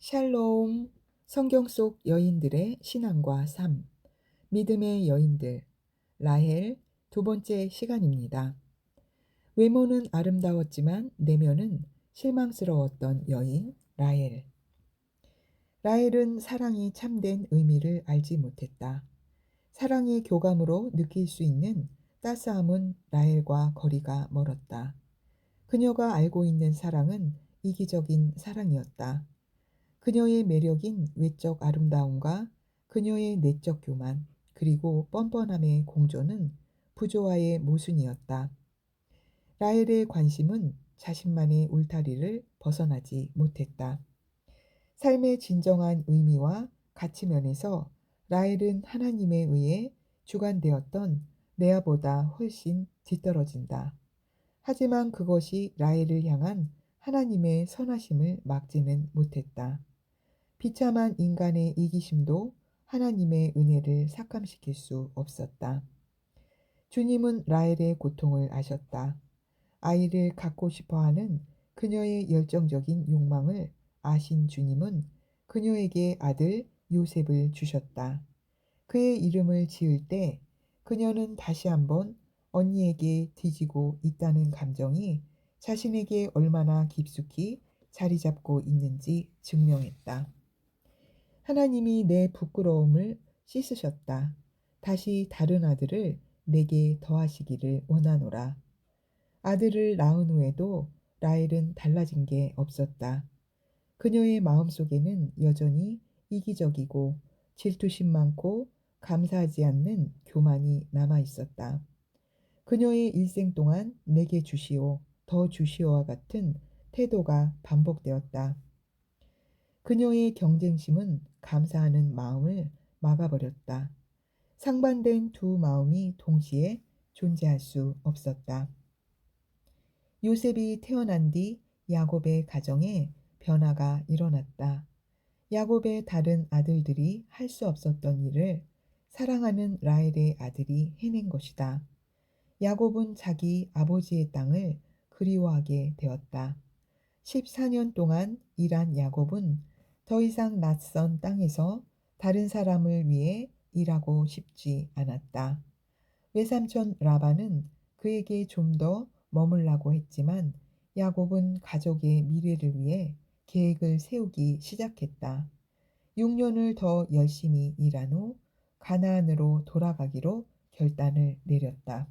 샬롬. 성경 속 여인들의 신앙과 삶. 믿음의 여인들. 라헬 두 번째 시간입니다. 외모는 아름다웠지만 내면은 실망스러웠던 여인 라헬. 라헬은 사랑이 참된 의미를 알지 못했다. 사랑의 교감으로 느낄 수 있는 따스함은 라헬과 거리가 멀었다. 그녀가 알고 있는 사랑은 이기적인 사랑이었다. 그녀의 매력인 외적 아름다움과 그녀의 내적 교만, 그리고 뻔뻔함의 공존은 부조화의 모순이었다. 라헬의 관심은 자신만의 울타리를 벗어나지 못했다. 삶의 진정한 의미와 가치면에서 라헬은 하나님에 의해 주관되었던 레아보다 훨씬 뒤떨어진다. 하지만 그것이 라헬을 향한 하나님의 선하심을 막지는 못했다. 비참한 인간의 이기심도 하나님의 은혜를 삭감시킬 수 없었다. 주님은 라헬의 고통을 아셨다. 아이를 갖고 싶어하는 그녀의 열정적인 욕망을 아신 주님은 그녀에게 아들 요셉을 주셨다. 그의 이름을 지을 때 그녀는 다시 한번 언니에게 뒤지고 있다는 감정이 자신에게 얼마나 깊숙이 자리 잡고 있는지 증명했다. 하나님이 내 부끄러움을 씻으셨다. 다시 다른 아들을 내게 더하시기를 원하노라. 아들을 낳은 후에도 라헬은 달라진 게 없었다. 그녀의 마음속에는 여전히 이기적이고 질투심 많고 감사하지 않는 교만이 남아 있었다. 그녀의 일생 동안 내게 주시오, 더 주시오와 같은 태도가 반복되었다. 그녀의 경쟁심은 감사하는 마음을 막아버렸다. 상반된 두 마음이 동시에 존재할 수 없었다. 요셉이 태어난 뒤 야곱의 가정에 변화가 일어났다. 야곱의 다른 아들들이 할 수 없었던 일을 사랑하는 라헬의 아들이 해낸 것이다. 야곱은 자기 아버지의 땅을 그리워하게 되었다. 14년 동안 일한 야곱은 더 이상 낯선 땅에서 다른 사람을 위해 일하고 싶지 않았다. 외삼촌 라반은 그에게 좀 더 머물라고 했지만 야곱은 가족의 미래를 위해 계획을 세우기 시작했다. 6년을 더 열심히 일한 후 가나안으로 돌아가기로 결단을 내렸다.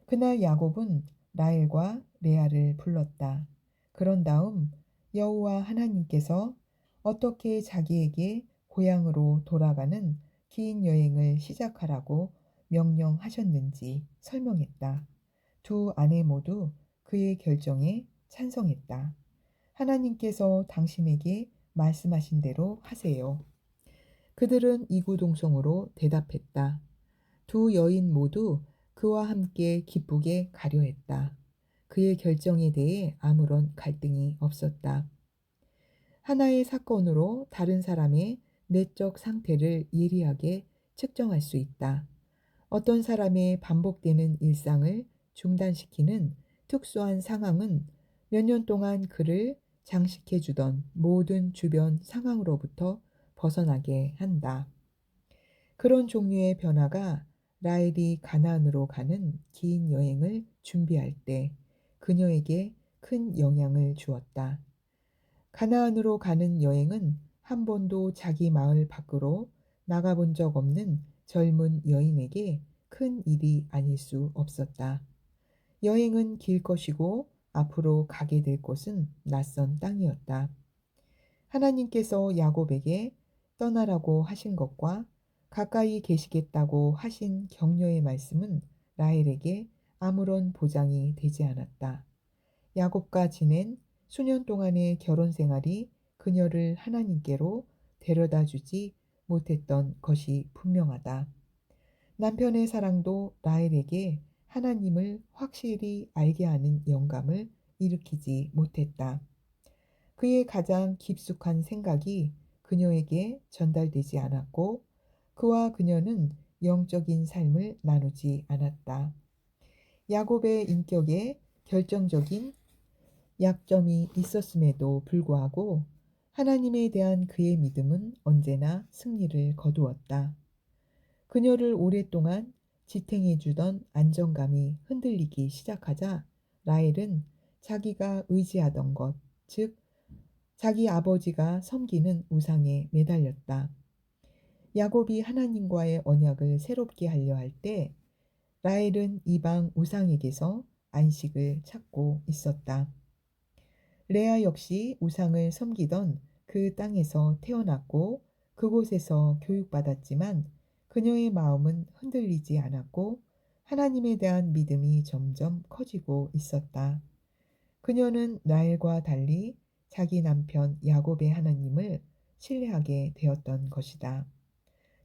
그날 야곱은 라헬과 레아를 불렀다. 그런 다음 여호와 하나님께서 어떻게 자기에게 고향으로 돌아가는 긴 여행을 시작하라고 명령하셨는지 설명했다. 두 아내 모두 그의 결정에 찬성했다. 하나님께서 당신에게 말씀하신 대로 하세요. 그들은 이구동성으로 대답했다. 두 여인 모두 그와 함께 기쁘게 가려 했다. 그의 결정에 대해 아무런 갈등이 없었다. 하나의 사건으로 다른 사람의 내적 상태를 예리하게 측정할 수 있다. 어떤 사람의 반복되는 일상을 중단시키는 특수한 상황은 몇 년 동안 그를 장식해 주던 모든 주변 상황으로부터 벗어나게 한다. 그런 종류의 변화가 라헬이 가나안으로 가는 긴 여행을 준비할 때 그녀에게 큰 영향을 주었다. 가나안으로 가는 여행은 한 번도 자기 마을 밖으로 나가본 적 없는 젊은 여인에게 큰 일이 아닐 수 없었다. 여행은 길 것이고 앞으로 가게 될 곳은 낯선 땅이었다. 하나님께서 야곱에게 떠나라고 하신 것과 가까이 계시겠다고 하신 격려의 말씀은 라헬에게 아무런 보장이 되지 않았다. 야곱과 지낸 수년 동안의 결혼 생활이 그녀를 하나님께로 데려다 주지 못했던 것이 분명하다. 남편의 사랑도 라헬에게 하나님을 확실히 알게 하는 영감을 일으키지 못했다. 그의 가장 깊숙한 생각이 그녀에게 전달되지 않았고 그와 그녀는 영적인 삶을 나누지 않았다. 야곱의 인격에 결정적인 약점이 있었음에도 불구하고 하나님에 대한 그의 믿음은 언제나 승리를 거두었다. 그녀를 오랫동안 지탱해 주던 안정감이 흔들리기 시작하자 라헬은 자기가 의지하던 것, 즉 자기 아버지가 섬기는 우상에 매달렸다. 야곱이 하나님과의 언약을 새롭게 하려 할 때 라헬은 이방 우상에게서 안식을 찾고 있었다. 레아 역시 우상을 섬기던 그 땅에서 태어났고 그곳에서 교육받았지만 그녀의 마음은 흔들리지 않았고 하나님에 대한 믿음이 점점 커지고 있었다. 그녀는 라헬과 달리 자기 남편 야곱의 하나님을 신뢰하게 되었던 것이다.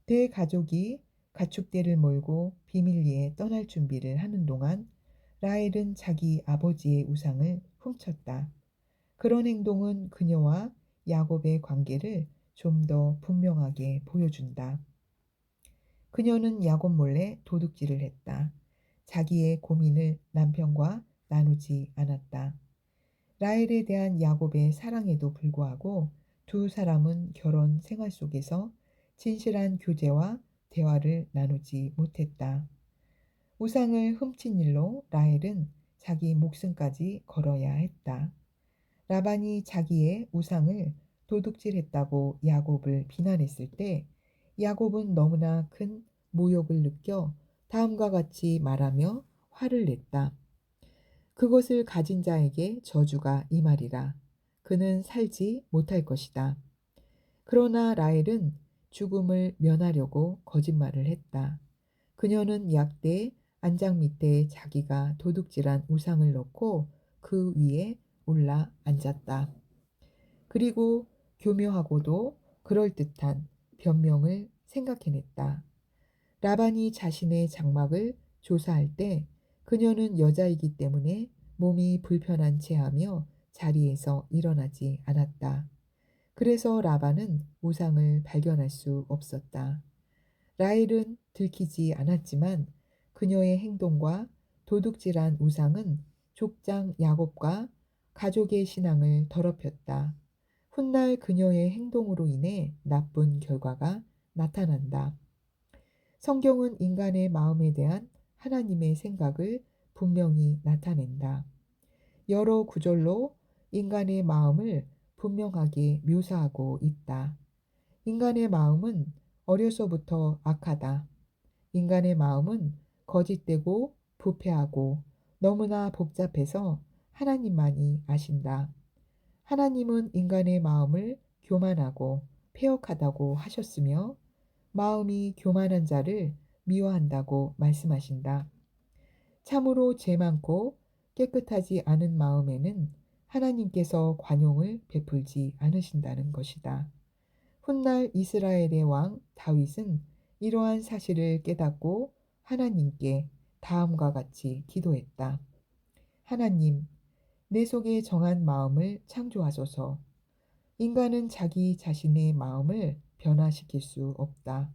대가족이 가축대를 몰고 비밀리에 떠날 준비를 하는 동안 라헬은 자기 아버지의 우상을 훔쳤다. 그런 행동은 그녀와 야곱의 관계를 좀 더 분명하게 보여준다. 그녀는 야곱 몰래 도둑질을 했다. 자기의 고민을 남편과 나누지 않았다. 라헬에 대한 야곱의 사랑에도 불구하고 두 사람은 결혼 생활 속에서 진실한 교제와 대화를 나누지 못했다. 우상을 훔친 일로 라헬은 자기 목숨까지 걸어야 했다. 라반이 자기의 우상을 도둑질했다고 야곱을 비난했을 때 야곱은 너무나 큰 모욕을 느껴 다음과 같이 말하며 화를 냈다. 그것을 가진 자에게 저주가 임하리라. 그는 살지 못할 것이다. 그러나 라헬은 죽음을 면하려고 거짓말을 했다. 그녀는 약대 안장 밑에 자기가 도둑질한 우상을 넣고 그 위에 올라 앉았다. 그리고 교묘하고도 그럴듯한 변명을 생각해냈다. 라반이 자신의 장막을 조사할 때 그녀는 여자이기 때문에 몸이 불편한 체하며 자리에서 일어나지 않았다. 그래서 라반은 우상을 발견할 수 없었다. 라헬은 들키지 않았지만 그녀의 행동과 도둑질한 우상은 족장 야곱과 가족의 신앙을 더럽혔다. 훗날 그녀의 행동으로 인해 나쁜 결과가 나타난다. 성경은 인간의 마음에 대한 하나님의 생각을 분명히 나타낸다. 여러 구절로 인간의 마음을 분명하게 묘사하고 있다. 인간의 마음은 어려서부터 악하다. 인간의 마음은 거짓되고 부패하고 너무나 복잡해서 하나님만이 아신다. 하나님은 인간의 마음을 교만하고 패역하다고 하셨으며 마음이 교만한 자를 미워한다고 말씀하신다. 참으로 죄 많고 깨끗하지 않은 마음에는 하나님께서 관용을 베풀지 않으신다는 것이다. 훗날 이스라엘의 왕 다윗은 이러한 사실을 깨닫고 하나님께 다음과 같이 기도했다. 하나님, 내 속에 정한 마음을 창조하소서. 인간은 자기 자신의 마음을 변화시킬 수 없다.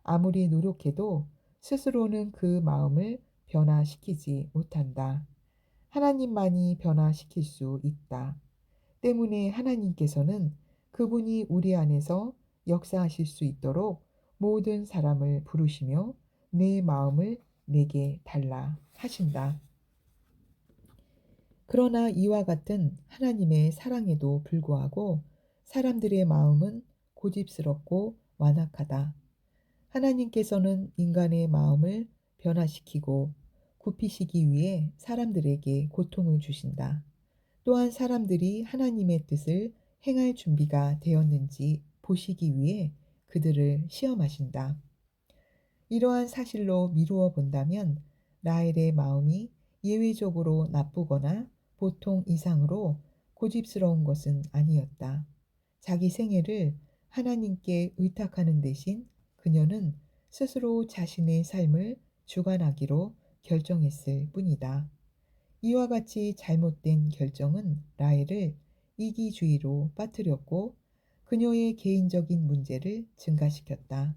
아무리 노력해도 스스로는 그 마음을 변화시키지 못한다. 하나님만이 변화시킬 수 있다. 때문에 하나님께서는 그분이 우리 안에서 역사하실 수 있도록 모든 사람을 부르시며 내 마음을 내게 달라 하신다. 그러나 이와 같은 하나님의 사랑에도 불구하고 사람들의 마음은 고집스럽고 완악하다. 하나님께서는 인간의 마음을 변화시키고 굽히시기 위해 사람들에게 고통을 주신다. 또한 사람들이 하나님의 뜻을 행할 준비가 되었는지 보시기 위해 그들을 시험하신다. 이러한 사실로 미루어 본다면 라헬의 마음이 예외적으로 나쁘거나 보통 이상으로 고집스러운 것은 아니었다. 자기 생애를 하나님께 의탁하는 대신 그녀는 스스로 자신의 삶을 주관하기로 결정했을 뿐이다. 이와 같이 잘못된 결정은 라헬을 이기주의로 빠뜨렸고 그녀의 개인적인 문제를 증가시켰다.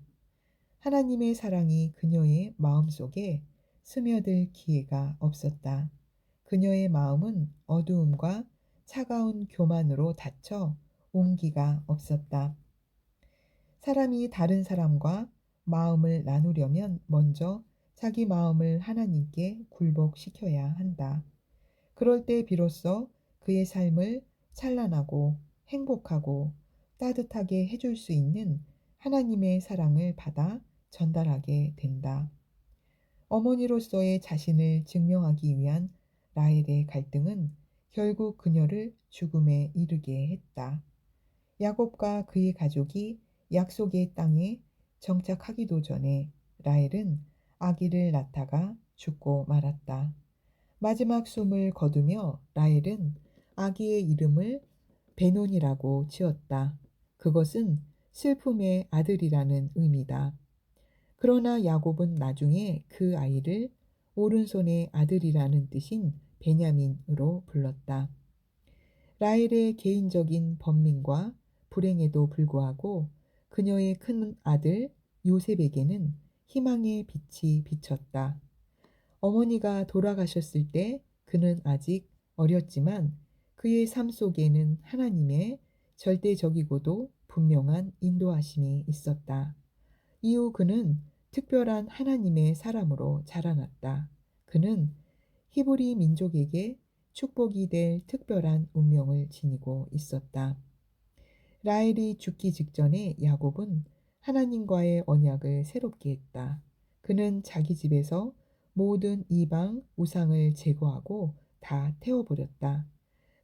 하나님의 사랑이 그녀의 마음속에 스며들 기회가 없었다. 그녀의 마음은 어두움과 차가운 교만으로 닫혀 온기가 없었다. 사람이 다른 사람과 마음을 나누려면 먼저 자기 마음을 하나님께 굴복시켜야 한다. 그럴 때 비로소 그의 삶을 찬란하고 행복하고 따뜻하게 해줄 수 있는 하나님의 사랑을 받아 전달하게 된다. 어머니로서의 자신을 증명하기 위한 라헬의 갈등은 결국 그녀를 죽음에 이르게 했다. 야곱과 그의 가족이 약속의 땅에 정착하기도 전에 라헬은 아기를 낳다가 죽고 말았다. 마지막 숨을 거두며 라헬은 아기의 이름을 베논이라고 지었다. 그것은 슬픔의 아들이라는 의미다. 그러나 야곱은 나중에 그 아이를 오른손의 아들이라는 뜻인 베냐민으로 불렀다. 라헬의 개인적인 번민과 불행에도 불구하고 그녀의 큰 아들 요셉에게는 희망의 빛이 비쳤다. 어머니가 돌아가셨을 때 그는 아직 어렸지만 그의 삶 속에는 하나님의 절대적이고도 분명한 인도하심이 있었다. 이후 그는 특별한 하나님의 사람으로 자라났다. 그는 히브리 민족에게 축복이 될 특별한 운명을 지니고 있었다. 라헬이 죽기 직전에 야곱은 하나님과의 언약을 새롭게 했다. 그는 자기 집에서 모든 이방 우상을 제거하고 다 태워버렸다.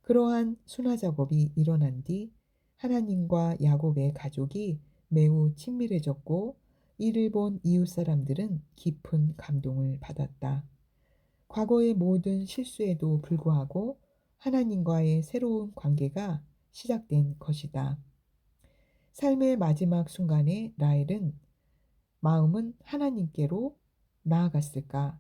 그러한 순화 작업이 일어난 뒤 하나님과 야곱의 가족이 매우 친밀해졌고 이를 본 이웃 사람들은 깊은 감동을 받았다. 과거의 모든 실수에도 불구하고 하나님과의 새로운 관계가 시작된 것이다. 삶의 마지막 순간에 라헬은 마음은 하나님께로 나아갔을까?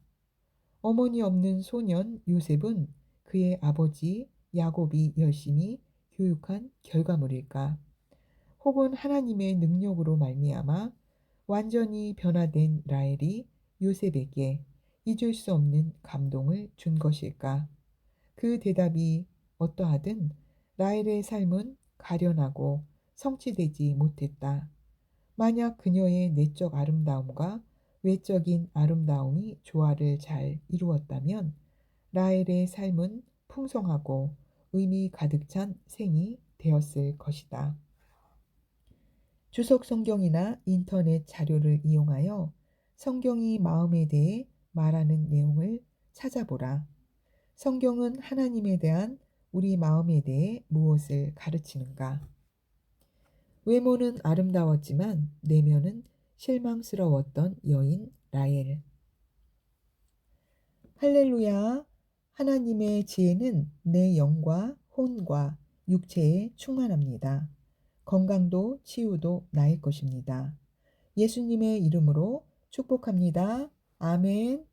어머니 없는 소년 요셉은 그의 아버지 야곱이 열심히 교육한 결과물일까? 혹은 하나님의 능력으로 말미암아 완전히 변화된 라헬이 요셉에게 잊을 수 없는 감동을 준 것일까? 그 대답이 어떠하든 라헬의 삶은 가련하고 성취되지 못했다. 만약 그녀의 내적 아름다움과 외적인 아름다움이 조화를 잘 이루었다면 라헬의 삶은 풍성하고 의미 가득 찬 생이 되었을 것이다. 주석 성경이나 인터넷 자료를 이용하여 성경이 마음에 대해 말하는 내용을 찾아보라. 성경은 하나님에 대한 우리 마음에 대해 무엇을 가르치는가? 외모는 아름다웠지만 내면은 실망스러웠던 여인 라헬. 할렐루야. 하나님의 지혜는 내 영과 혼과 육체에 충만합니다. 건강도 치유도 나의 것입니다. 예수님의 이름으로 축복합니다. 아멘.